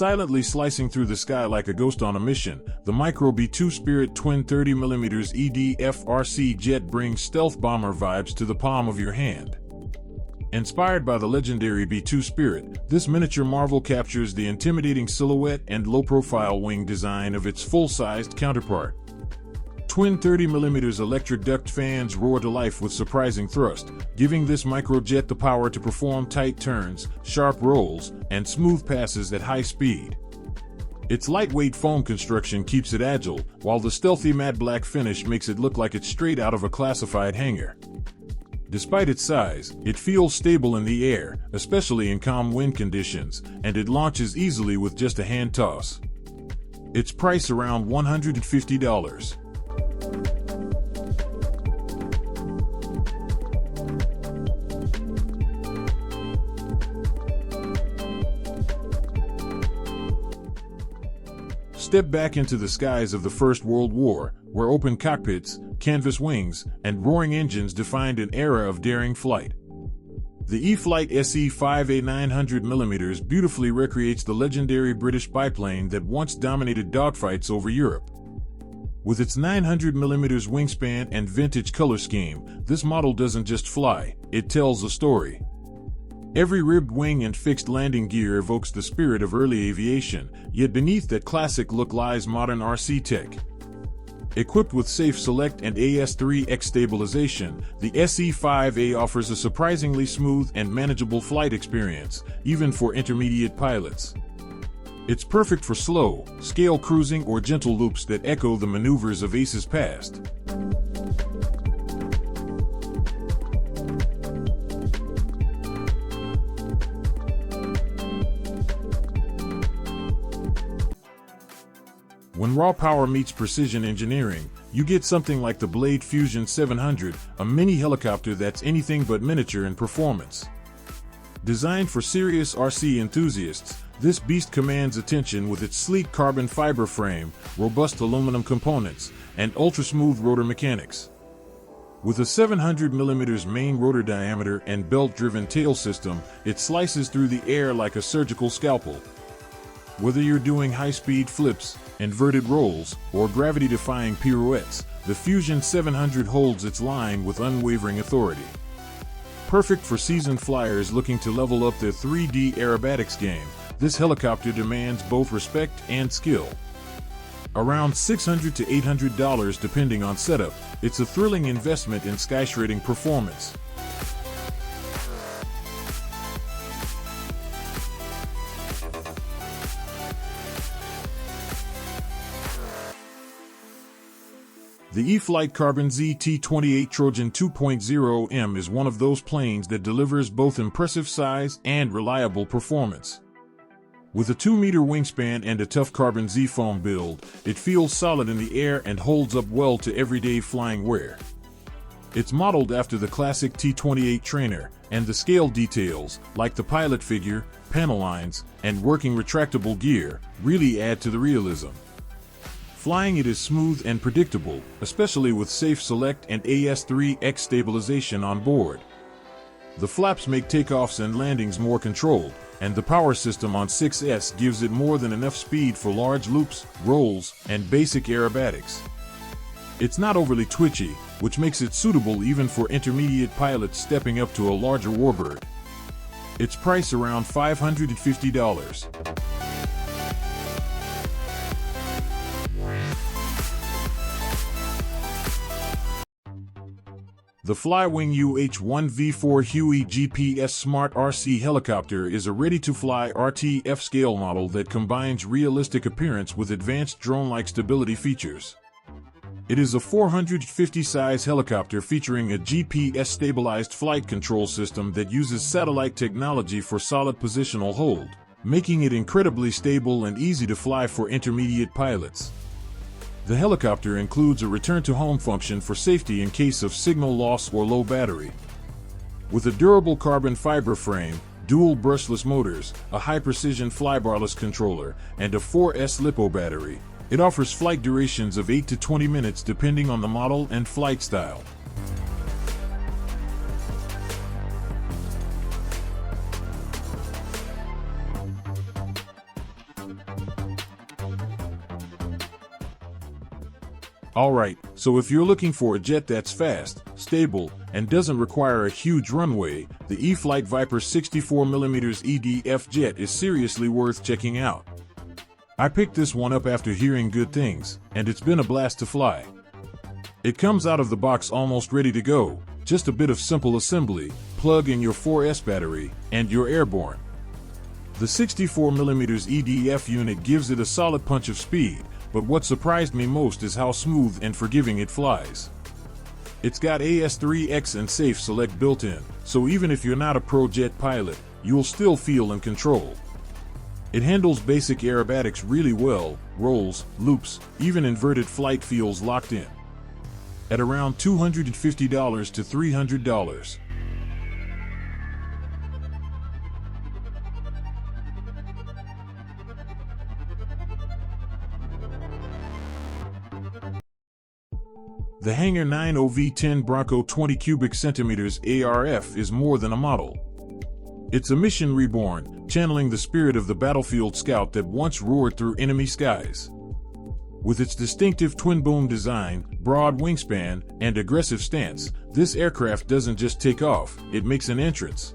Silently slicing through the sky like a ghost on a mission, the Micro B-2 Spirit twin 30mm EDF RC jet brings stealth bomber vibes to the palm of your hand. Inspired by the legendary B-2 Spirit, this miniature marvel captures the intimidating silhouette and low-profile wing design of its full-sized counterpart. Twin 30mm electric duct fans roar to life with surprising thrust, giving this microjet the power to perform tight turns, sharp rolls, and smooth passes at high speed. Its lightweight foam construction keeps it agile, while the stealthy matte black finish makes it look like it's straight out of a classified hangar. Despite its size, it feels stable in the air, especially in calm wind conditions, and it launches easily with just a hand toss. Its price around $150. Step back into the skies of the First World War, where open cockpits, canvas wings, and roaring engines defined an era of daring flight. The E-flite SE5a 900mm beautifully recreates the legendary British biplane that once dominated dogfights over Europe. With its 900mm wingspan and vintage color scheme, this model doesn't just fly, it tells a story. Every ribbed wing and fixed landing gear evokes the spirit of early aviation, yet beneath that classic look lies modern RC tech. Equipped with Safe Select and AS3X stabilization, the SE5a offers a surprisingly smooth and manageable flight experience, even for intermediate pilots. It's perfect for slow, scale cruising or gentle loops that echo the maneuvers of aces past. When raw power meets precision engineering, you get something like the Blade Fusion 700, a mini helicopter that's anything but miniature in performance. Designed for serious RC enthusiasts, this beast commands attention with its sleek carbon fiber frame, robust aluminum components, and ultra-smooth rotor mechanics. With a 700mm main rotor diameter and belt-driven tail system, it slices through the air like a surgical scalpel. Whether you're doing high-speed flips, inverted rolls, or gravity-defying pirouettes, the Fusion 700 holds its line with unwavering authority. Perfect for seasoned flyers looking to level up their 3D aerobatics game, this helicopter demands both respect and skill. Around $600 to $800 depending on setup, it's a thrilling investment in sky-shredding performance. The E-flite Carbon ZT-28 Trojan 2.0M is one of those planes that delivers both impressive size and reliable performance. With a 2-meter wingspan and a tough Carbon Z foam build, it feels solid in the air and holds up well to everyday flying wear. It's modeled after the classic T-28 trainer, and the scale details, like the pilot figure, panel lines, and working retractable gear, really add to the realism. Flying it is smooth and predictable, especially with Safe Select and AS3X stabilization on board. The flaps make takeoffs and landings more controlled, and the power system on 6S gives it more than enough speed for large loops, rolls, and basic aerobatics. It's not overly twitchy, which makes it suitable even for intermediate pilots stepping up to a larger warbird. Its price around $550. The Flywing UH-1V4 Huey GPS Smart RC helicopter is a ready-to-fly RTF scale model that combines realistic appearance with advanced drone-like stability features. It is a 450-size helicopter featuring a GPS-stabilized flight control system that uses satellite technology for solid positional hold, making it incredibly stable and easy to fly for intermediate pilots. The helicopter includes a return-to-home function for safety in case of signal loss or low battery. With a durable carbon fiber frame, dual brushless motors, a high-precision flybarless controller, and a 4S LiPo battery, it offers flight durations of 8 to 20 minutes depending on the model and flight style. Alright, so if you're looking for a jet that's fast, stable, and doesn't require a huge runway, the E-flite Viper 64mm EDF Jet is seriously worth checking out. I picked this one up after hearing good things, and it's been a blast to fly. It comes out of the box almost ready to go, just a bit of simple assembly, plug in your 4S battery, and you're airborne. The 64mm EDF unit gives it a solid punch of speed, but what surprised me most is how smooth and forgiving it flies. It's got AS350 and Safe Select built in, so even if you're not a pro jet pilot, you'll still feel in control. It handles basic aerobatics really well, rolls, loops, even inverted flight feels locked in. At around $250 to $300. The Hangar 9OV10 Bronco 20 cubic centimeters ARF is more than a model. It's a mission reborn, channeling the spirit of the battlefield scout that once roared through enemy skies. With its distinctive twin-boom design, broad wingspan, and aggressive stance, this aircraft doesn't just take off, it makes an entrance.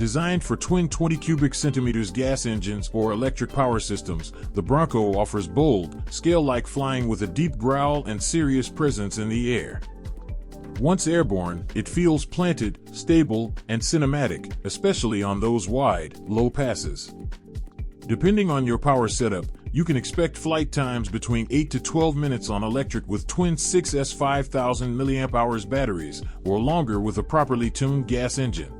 Designed for twin 20 cubic centimeters gas engines or electric power systems, the Bronco offers bold, scale-like flying with a deep growl and serious presence in the air. Once airborne, it feels planted, stable, and cinematic, especially on those wide, low passes. Depending on your power setup, you can expect flight times between 8 to 12 minutes on electric with twin 6S 5000 mAh batteries, or longer with a properly tuned gas engine.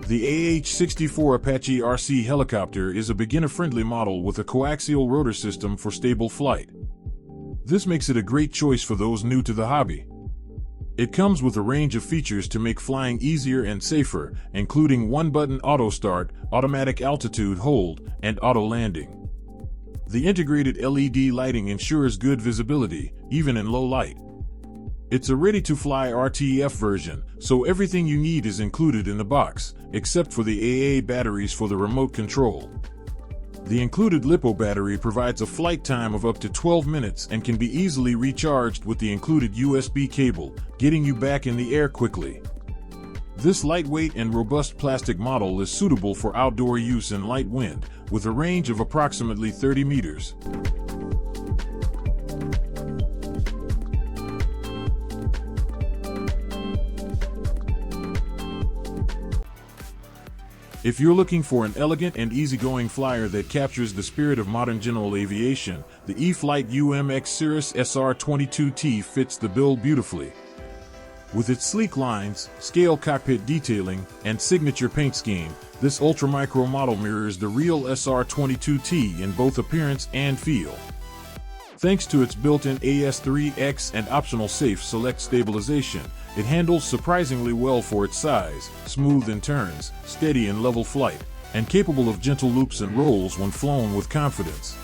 The AH-64 Apache RC helicopter is a beginner-friendly model with a coaxial rotor system for stable flight. This makes it a great choice for those new to the hobby. It comes with a range of features to make flying easier and safer, including one-button auto start, automatic altitude hold, and auto landing. The integrated LED lighting ensures good visibility, even in low light. It's a ready-to-fly RTF version, so everything you need is included in the box, except for the AA batteries for the remote control. The included LiPo battery provides a flight time of up to 12 minutes and can be easily recharged with the included USB cable, getting you back in the air quickly. This lightweight and robust plastic model is suitable for outdoor use in light wind, with a range of approximately 30 meters. If you're looking for an elegant and easygoing flyer that captures the spirit of modern general aviation, the E-flite UMX Cirrus SR22T fits the bill beautifully. With its sleek lines, scale cockpit detailing, and signature paint scheme, this ultra-micro model mirrors the real SR22T in both appearance and feel. Thanks to its built-in AS350 and optional Safe Select stabilization, it handles surprisingly well for its size, smooth in turns, steady in level flight, and capable of gentle loops and rolls when flown with confidence.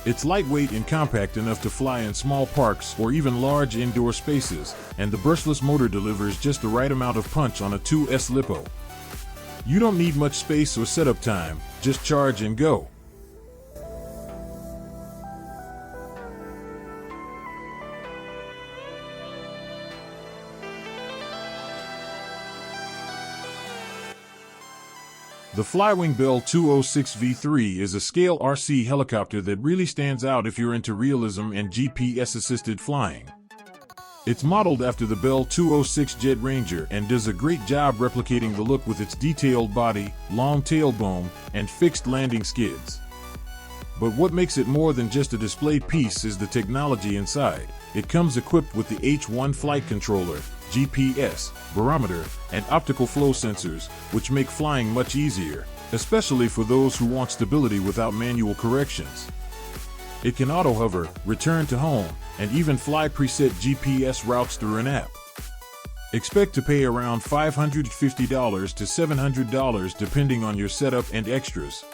It's lightweight and compact enough to fly in small parks or even large indoor spaces, and the brushless motor delivers just the right amount of punch on a 2S LiPo. You don't need much space or setup time, just charge and go. The Flywing Bell 206V3 is a scale RC helicopter that really stands out if you're into realism and GPS-assisted flying. It's modeled after the Bell 206 Jet Ranger and does a great job replicating the look with its detailed body, long tailbone, and fixed landing skids. But what makes it more than just a display piece is the technology inside. It comes equipped with the H1 flight controller, GPS, barometer, and optical flow sensors, which make flying much easier, especially for those who want stability without manual corrections. It can auto-hover, return to home, and even fly preset GPS routes through an app. Expect to pay around $550 to $700 depending on your setup and extras.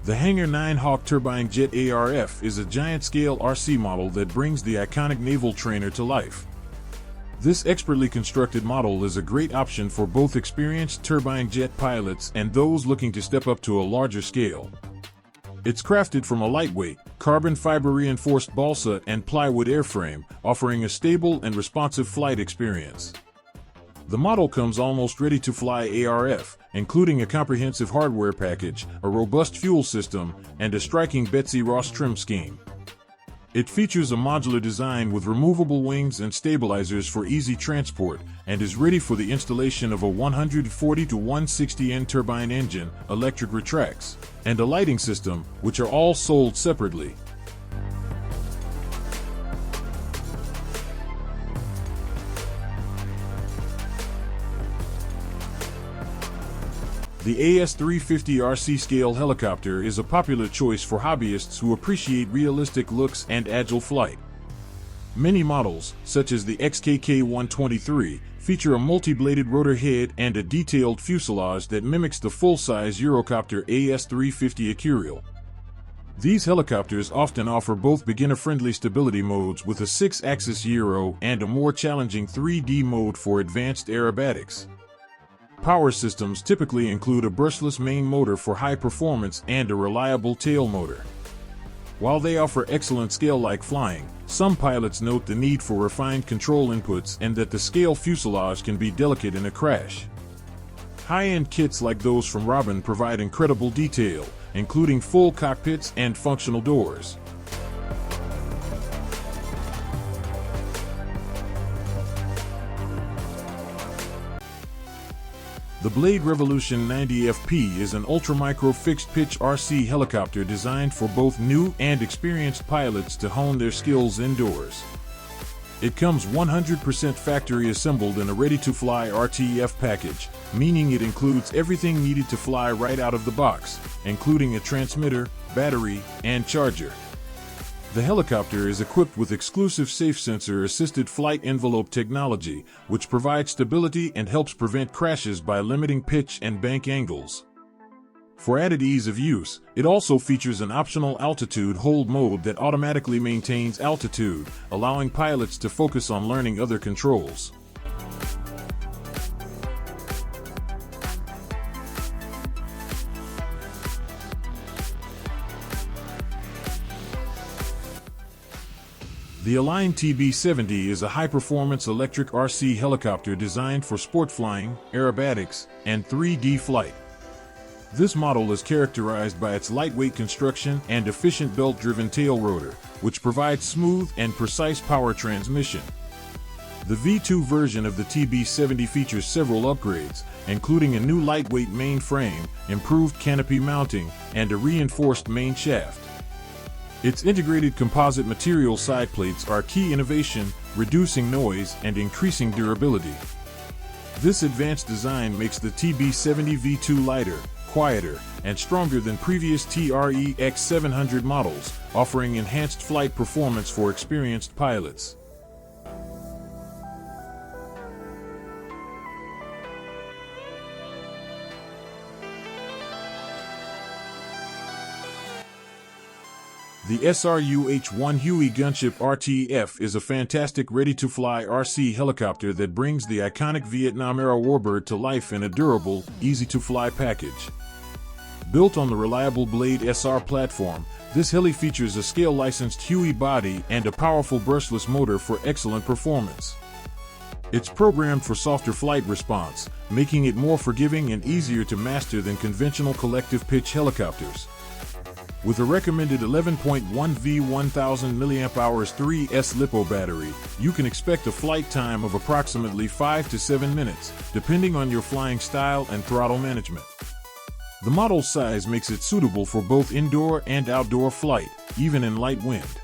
The Hangar 9 Hawk Turbine Jet ARF is a giant-scale RC model that brings the iconic naval trainer to life. This expertly constructed model is a great option for both experienced turbine jet pilots and those looking to step up to a larger scale. It's crafted from a lightweight, carbon fiber reinforced balsa and plywood airframe, offering a stable and responsive flight experience. The model comes almost ready to fly ARF, including a comprehensive hardware package, a robust fuel system, and a striking Betsy Ross trim scheme. It features a modular design with removable wings and stabilizers for easy transport, and is ready for the installation of a 140 to 160 N turbine engine, electric retracts, and a lighting system, which are all sold separately. The AS350 RC scale helicopter is a popular choice for hobbyists who appreciate realistic looks and agile flight. Many models, such as the XKK-123, feature a multi-bladed rotor head and a detailed fuselage that mimics the full-size Eurocopter AS350 Apache. These helicopters often offer both beginner-friendly stability modes with a 6-axis gyro and a more challenging 3D mode for advanced aerobatics. Power systems typically include a brushless main motor for high performance and a reliable tail motor. While they offer excellent scale-like flying, some pilots note the need for refined control inputs and that the scale fuselage can be delicate in a crash. High-end kits like those from Robin provide incredible detail, including full cockpits and functional doors. The Blade Revolution 90FP is an ultramicro fixed-pitch RC helicopter designed for both new and experienced pilots to hone their skills indoors. It comes 100% factory assembled in a ready-to-fly RTF package, meaning it includes everything needed to fly right out of the box, including a transmitter, battery, and charger. The helicopter is equipped with exclusive safe sensor-assisted flight envelope technology, which provides stability and helps prevent crashes by limiting pitch and bank angles. For added ease of use, it also features an optional altitude hold mode that automatically maintains altitude, allowing pilots to focus on learning other controls. The Align TB-70 is a high-performance electric RC helicopter designed for sport flying, aerobatics, and 3D flight. This model is characterized by its lightweight construction and efficient belt-driven tail rotor, which provides smooth and precise power transmission. The V2 version of the TB-70 features several upgrades, including a new lightweight main frame, improved canopy mounting, and a reinforced main shaft. Its integrated composite material side plates are a key innovation, reducing noise and increasing durability. This advanced design makes the TB-70 V2 lighter, quieter, and stronger than previous TRE-X700 models, offering enhanced flight performance for experienced pilots. The SRU-H-1 Huey Gunship RTF is a fantastic ready-to-fly RC helicopter that brings the iconic Vietnam-era warbird to life in a durable, easy-to-fly package. Built on the reliable Blade SR platform, this heli features a scale-licensed Huey body and a powerful brushless motor for excellent performance. It's programmed for softer flight response, making it more forgiving and easier to master than conventional collective pitch helicopters. With a recommended 11.1 V 1000 mAh 3S LiPo battery, you can expect a flight time of approximately 5 to 7 minutes, depending on your flying style and throttle management. The model's size makes it suitable for both indoor and outdoor flight, even in light wind.